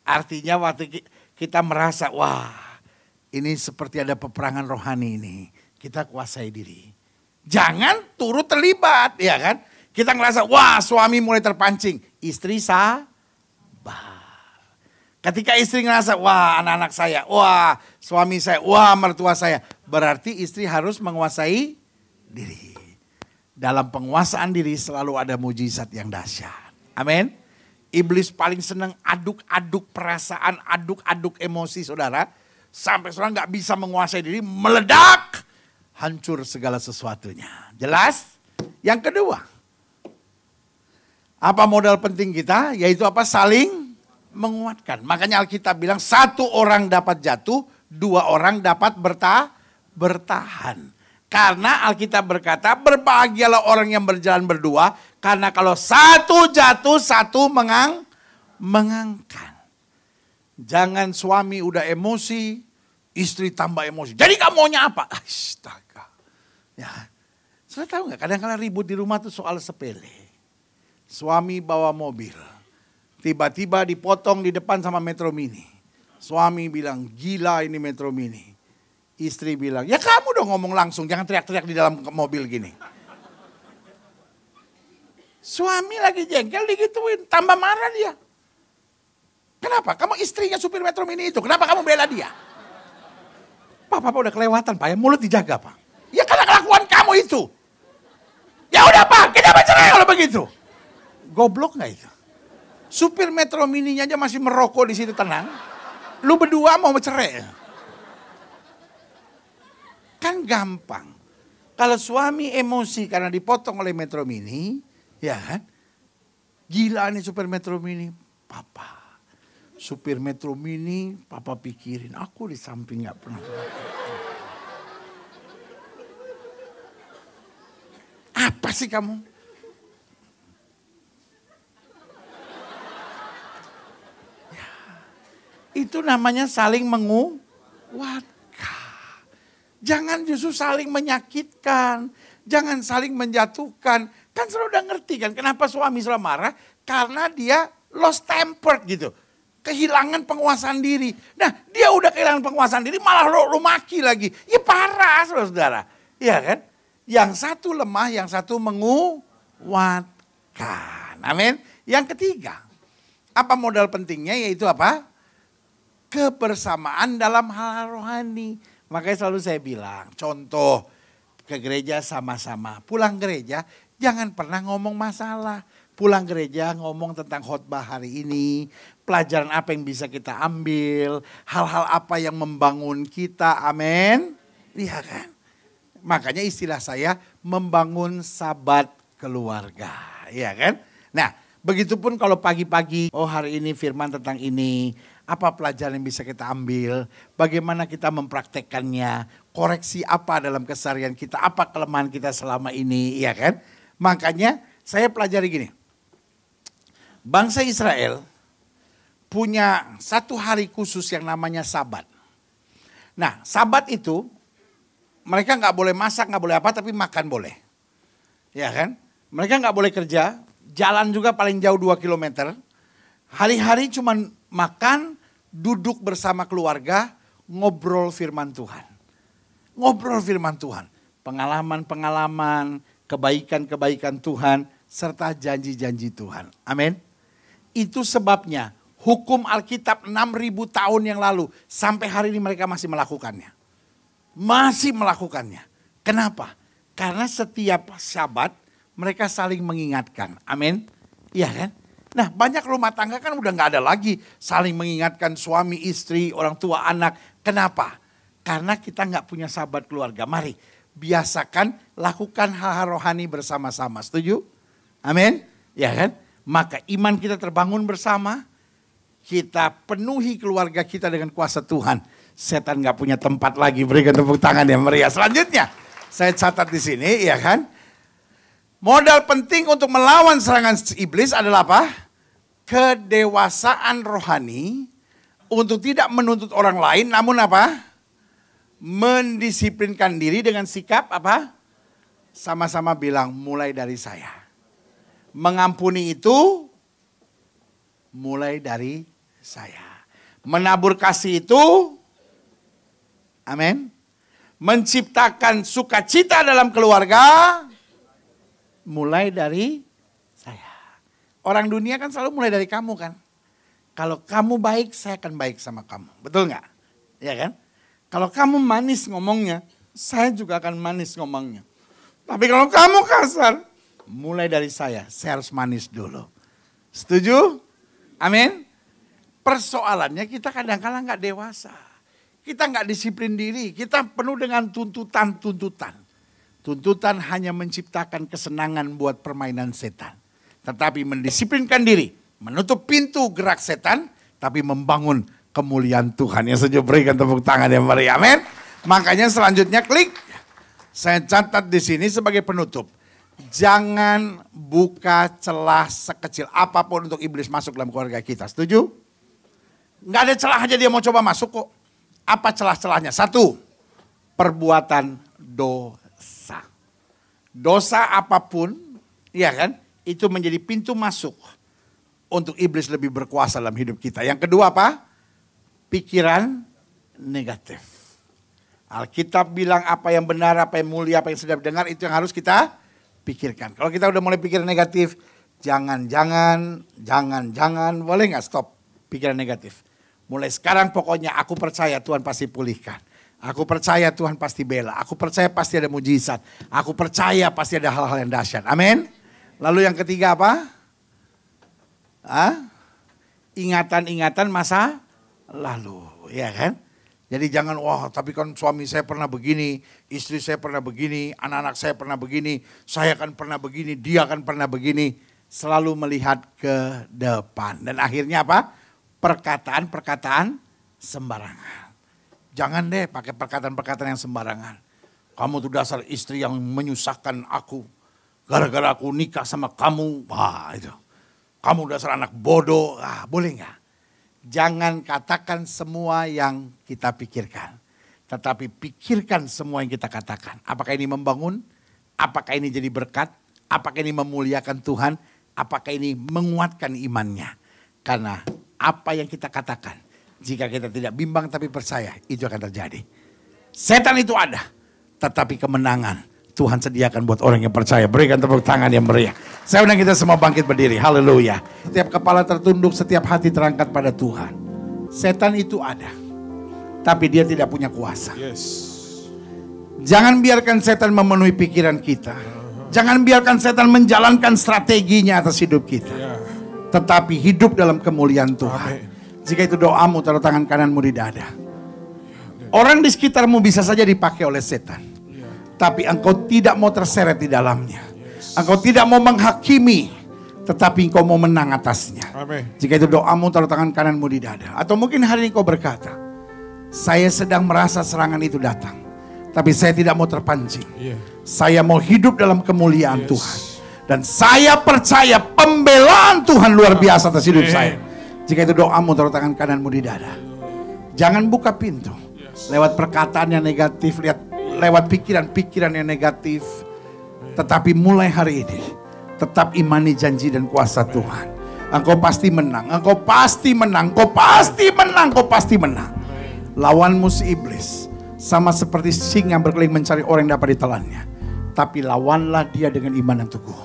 Artinya waktu kita merasa, wah ini seperti ada peperangan rohani ini. Kita kuasai diri. Jangan turut terlibat, ya kan? Kita ngerasa, wah suami mulai terpancing. Istri sabar. Ketika istri ngerasa, wah anak-anak saya, wah suami saya, wah mertua saya. Berarti istri harus menguasai diri. Dalam penguasaan diri selalu ada mujizat yang dahsyat. Amin. Iblis paling senang aduk-aduk perasaan, aduk-aduk emosi saudara. Sampai saudara gak bisa menguasai diri, meledak. Hancur segala sesuatunya. Jelas? Yang kedua. Apa modal penting kita? Yaitu apa? Saling menguatkan. Makanya Alkitab bilang satu orang dapat jatuh, dua orang dapat bertahan. Karena Alkitab berkata berbahagialah orang yang berjalan berdua. Karena kalau satu jatuh, satu mengangkat. Jangan suami udah emosi, istri tambah emosi. Jadi kamu maunya apa? Astaga. Ya. Sudah tahu gak? Kadang-kadang ribut di rumah tuh soal sepele. Suami bawa mobil, tiba-tiba dipotong di depan sama Metro Mini. Suami bilang, gila ini Metro Mini. Istri bilang, ya kamu dong ngomong langsung, jangan teriak-teriak di dalam mobil gini. Suami lagi jengkel digituin, tambah marah dia. Kenapa? Kamu istrinya supir Metro Mini itu, kenapa kamu bela dia? Papa udah kelewatan Pak, ya mulut dijaga Pak. Ya karena kelakuan kamu itu. Ya udah Pak, kita bercerai kalau begitu. Goblok gak itu? Supir Metro Mininya aja masih merokok di situ tenang. Lu berdua mau bercerai. Kan gampang. Kalau suami emosi karena dipotong oleh Metro Mini, ya kan? Gila nih supir Metro Mini. Papa, supir Metro Mini, papa pikirin. Aku di samping gak pernah. Apa sih kamu? Itu namanya saling menguatkan. Jangan justru saling menyakitkan. Jangan saling menjatuhkan. Kan selalu udah ngerti kan kenapa suami selalu marah. Karena dia lost tempered gitu. Kehilangan penguasaan diri. Nah dia udah kehilangan penguasaan diri malah lu maki lagi. Ya parah saudara. Iya kan? Yang satu lemah, yang satu menguatkan. Amin. Yang ketiga. Apa modal pentingnya yaitu apa? Kebersamaan dalam hal rohani. Makanya selalu saya bilang, contoh ke gereja sama-sama. Pulang gereja jangan pernah ngomong masalah. Pulang gereja ngomong tentang khotbah hari ini. Pelajaran apa yang bisa kita ambil. Hal-hal apa yang membangun kita. Amin. Iya kan? Makanya istilah saya membangun sahabat keluarga. Iya kan? Nah begitupun kalau pagi-pagi. Oh hari ini firman tentang ini. Apa pelajaran yang bisa kita ambil, bagaimana kita mempraktekkannya, koreksi apa dalam keseharian kita, apa kelemahan kita selama ini, ya kan? Makanya saya pelajari gini, bangsa Israel punya satu hari khusus yang namanya Sabat. Nah Sabat itu mereka nggak boleh masak, nggak boleh apa, tapi makan boleh, ya kan? Mereka nggak boleh kerja, jalan juga paling jauh 2 kilometer. Hari-hari cuman makan, duduk bersama keluarga, ngobrol firman Tuhan. Ngobrol firman Tuhan. Pengalaman-pengalaman, kebaikan-kebaikan Tuhan, serta janji-janji Tuhan. Amin. Itu sebabnya hukum Alkitab 6.000 tahun yang lalu, sampai hari ini mereka masih melakukannya. Masih melakukannya. Kenapa? Karena setiap Sabat mereka saling mengingatkan. Amin. Iya kan? Nah, banyak rumah tangga kan udah gak ada lagi saling mengingatkan suami, istri, orang tua, anak. Kenapa? Karena kita gak punya sahabat keluarga. Mari, biasakan lakukan hal-hal rohani bersama-sama. Setuju? Amin? Ya kan? Maka iman kita terbangun bersama. Kita penuhi keluarga kita dengan kuasa Tuhan. Setan gak punya tempat lagi. Berikan tepuk tangan yang meriah. Selanjutnya, saya catat di sini, ya kan? Modal penting untuk melawan serangan iblis adalah apa? Kedewasaan rohani untuk tidak menuntut orang lain, namun apa? Mendisiplinkan diri dengan sikap apa? Sama-sama bilang mulai dari saya. Mengampuni itu mulai dari saya. Menabur kasih itu, amin. Menciptakan sukacita dalam keluarga mulai dari saya. Orang dunia kan selalu mulai dari kamu kan. Kalau kamu baik, saya akan baik sama kamu. Betul nggak? Ya kan? Kalau kamu manis ngomongnya, saya juga akan manis ngomongnya. Tapi kalau kamu kasar, mulai dari saya harus manis dulu. Setuju? Amin? Persoalannya kita kadang-kadang nggak dewasa. Kita nggak disiplin diri. Kita penuh dengan tuntutan-tuntutan. Tuntutan hanya menciptakan kesenangan buat permainan setan. Tetapi mendisiplinkan diri, menutup pintu gerak setan, tapi membangun kemuliaan Tuhan. Yang setuju berikan tepuk tangan yang meriah. Amin. Makanya selanjutnya klik. Saya catat di sini sebagai penutup. Jangan buka celah sekecil apapun untuk iblis masuk dalam keluarga kita. Setuju? Nggak ada celah aja dia mau coba masuk kok. Apa celah-celahnya? 1, perbuatan dosa. Dosa apapun, ya kan? Itu menjadi pintu masuk untuk iblis lebih berkuasa dalam hidup kita. Yang kedua apa? Pikiran negatif. Alkitab bilang apa yang benar, apa yang mulia, apa yang sedap dengar, itu yang harus kita pikirkan. Kalau kita udah mulai pikir negatif, jangan, boleh nggak stop pikiran negatif. Mulai sekarang pokoknya aku percaya Tuhan pasti pulihkan. Aku percaya Tuhan pasti bela. Aku percaya pasti ada mujizat. Aku percaya pasti ada hal-hal yang dahsyat. Amin. Lalu yang ketiga apa? Ingatan-ingatan masa lalu. Ya kan? Jadi jangan, wah tapi kan suami saya pernah begini, istri saya pernah begini, anak-anak saya pernah begini, saya kan pernah begini, dia kan pernah begini. Selalu melihat ke depan. Dan akhirnya apa? Perkataan-perkataan sembarangan. Jangan deh pakai perkataan-perkataan yang sembarangan. Kamu tuh dasar istri yang menyusahkan aku. Gara-gara aku nikah sama kamu. Wah itu. Kamu dasar anak bodoh. Boleh nggak? Jangan katakan semua yang kita pikirkan. Tetapi pikirkan semua yang kita katakan. Apakah ini membangun? Apakah ini jadi berkat? Apakah ini memuliakan Tuhan? Apakah ini menguatkan imannya? Karena apa yang kita katakan, jika kita tidak bimbang tapi percaya, itu akan terjadi. Setan itu ada, tetapi kemenangan Tuhan sediakan buat orang yang percaya. Berikan tepuk tangan yang meriah. Saya undang kita semua bangkit berdiri. Haleluya. Setiap kepala tertunduk, setiap hati terangkat pada Tuhan. Setan itu ada, tapi dia tidak punya kuasa. Jangan biarkan setan memenuhi pikiran kita. Jangan biarkan setan menjalankan strateginya atas hidup kita. Tetapi hidup dalam kemuliaan Tuhan. Jika itu doamu, taruh tangan kananmu di dada. Orang di sekitarmu bisa saja dipakai oleh setan. Tapi engkau tidak mau terseret di dalamnya. Engkau tidak mau menghakimi, tetapi engkau mau menang atasnya. Jika itu doamu, taruh tangan kananmu di dada. Atau mungkin hari ini kau berkata, saya sedang merasa serangan itu datang, tapi saya tidak mau terpancing. Saya mau hidup dalam kemuliaan Tuhan. Dan saya percaya pembelaan Tuhan luar biasa atas hidup saya. Jika itu doamu, taruh tangan kananmu di dada. Jangan buka pintu lewat perkataan yang negatif, lewat pikiran-pikiran yang negatif. Tetapi mulai hari ini, Tetap imani janji dan kuasa Tuhan. Engkau pasti menang, engkau pasti menang, engkau pasti menang, engkau pasti menang. Lawanmu si iblis sama seperti singa yang berkeliling mencari orang yang dapat ditelannya. Tapi lawanlah dia dengan iman dan teguh.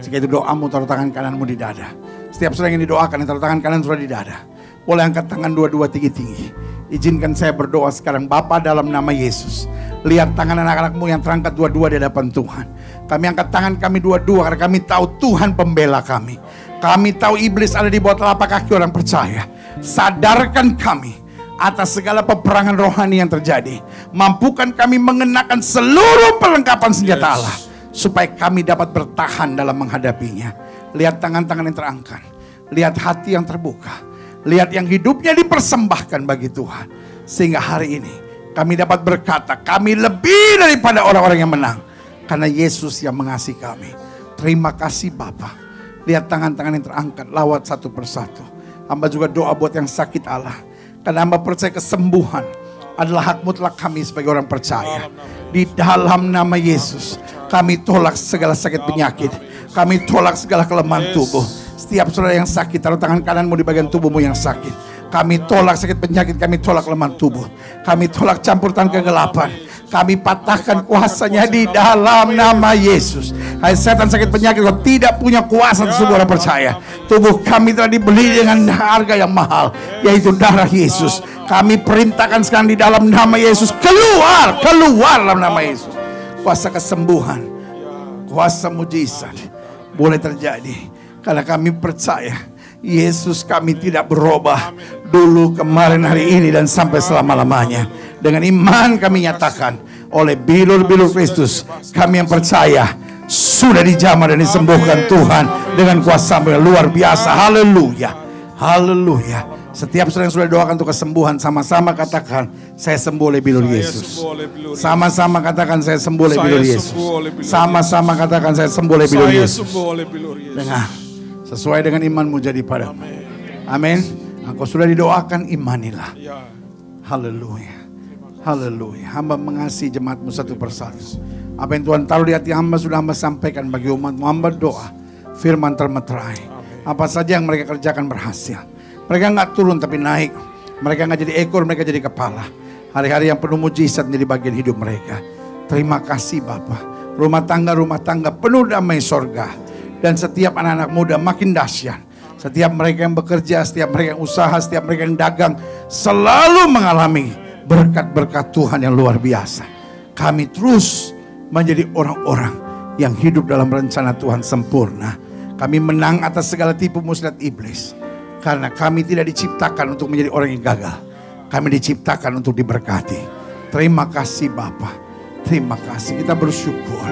Jika itu doamu, taruh tangan kananmu di dada. Setiap saudara yang didoakan, yang taruh tangan kanan sudah di dada. Boleh angkat tangan dua-dua tinggi-tinggi. Izinkan saya berdoa sekarang. Bapa, dalam nama Yesus, lihat tangan anak-anakmu yang terangkat dua-dua di hadapan Tuhan. Kami angkat tangan kami dua-dua karena kami tahu Tuhan pembela kami. Kami tahu iblis ada di bawah telapak kaki orang percaya. Sadarkan kami atas segala peperangan rohani yang terjadi. Mampukan kami mengenakan seluruh perlengkapan senjata Allah, supaya kami dapat bertahan dalam menghadapinya. Lihat tangan-tangan yang terangkat, lihat hati yang terbuka, lihat yang hidupnya dipersembahkan bagi Tuhan. Sehingga hari ini kami dapat berkata, kami lebih daripada orang-orang yang menang, karena Yesus yang mengasihi kami. Terima kasih Bapa. Lihat tangan-tangan yang terangkat, lawat satu persatu. Hamba juga doa buat yang sakit Allah, karena hamba percaya kesembuhan adalah hak mutlak kami sebagai orang percaya. Di dalam nama Yesus, kami tolak segala sakit penyakit. Kami tolak segala kelemahan tubuh. Setiap saudara yang sakit, taruh tangan kananmu di bagian tubuhmu yang sakit. Kami tolak sakit penyakit, kami tolak kelemahan tubuh. Kami tolak campur tangan kegelapan. Kami patahkan kuasanya di dalam nama Yesus. Hai setan sakit penyakit, kau tidak punya kuasa atas tubuh orang percaya. Tubuh kami telah dibeli dengan harga yang mahal, yaitu darah Yesus. Kami perintahkan sekarang di dalam nama Yesus, keluar, keluar dalam nama Yesus. Kuasa kesembuhan, kuasa mujizat boleh terjadi, karena kami percaya Yesus kami tidak berubah, dulu, kemarin, hari ini, dan sampai selama-lamanya. Dengan iman kami nyatakan, oleh bilur-bilur Kristus, kami yang percaya sudah dijamah dan disembuhkan Tuhan dengan kuasa yang luar biasa. Haleluya, haleluya. Setiap saudara yang sudah doakan untuk kesembuhan, sama-sama katakan, saya sembuh oleh bilur Yesus. Sama-sama katakan, saya sembuh oleh bilur Yesus. Sama-sama katakan, saya sembuh oleh bilur Yesus. Dengar, sesuai dengan imanmu jadi padamu. Amin. Engkau sudah didoakan, imanilah. Haleluya, haleluya. Hamba mengasihi jemaatmu satu persatu. Apa yang Tuhan taruh di hati hamba sudah hamba sampaikan bagi umatmu. Hamba doa firman termeterai. Apa saja yang mereka kerjakan berhasil. Mereka nggak turun tapi naik. Mereka nggak jadi ekor, mereka jadi kepala. Hari-hari yang penuh mujizat menjadi bagian hidup mereka. Terima kasih Bapa. Rumah tangga penuh damai sorga. Dan setiap anak-anak muda makin dahsyat. Setiap mereka yang bekerja, setiap mereka yang usaha, setiap mereka yang dagang, selalu mengalami berkat-berkat Tuhan yang luar biasa. Kami terus menjadi orang-orang yang hidup dalam rencana Tuhan sempurna. Kami menang atas segala tipu muslihat iblis. Karena kami tidak diciptakan untuk menjadi orang yang gagal. Kami diciptakan untuk diberkati. Terima kasih Bapa. Terima kasih, kita bersyukur.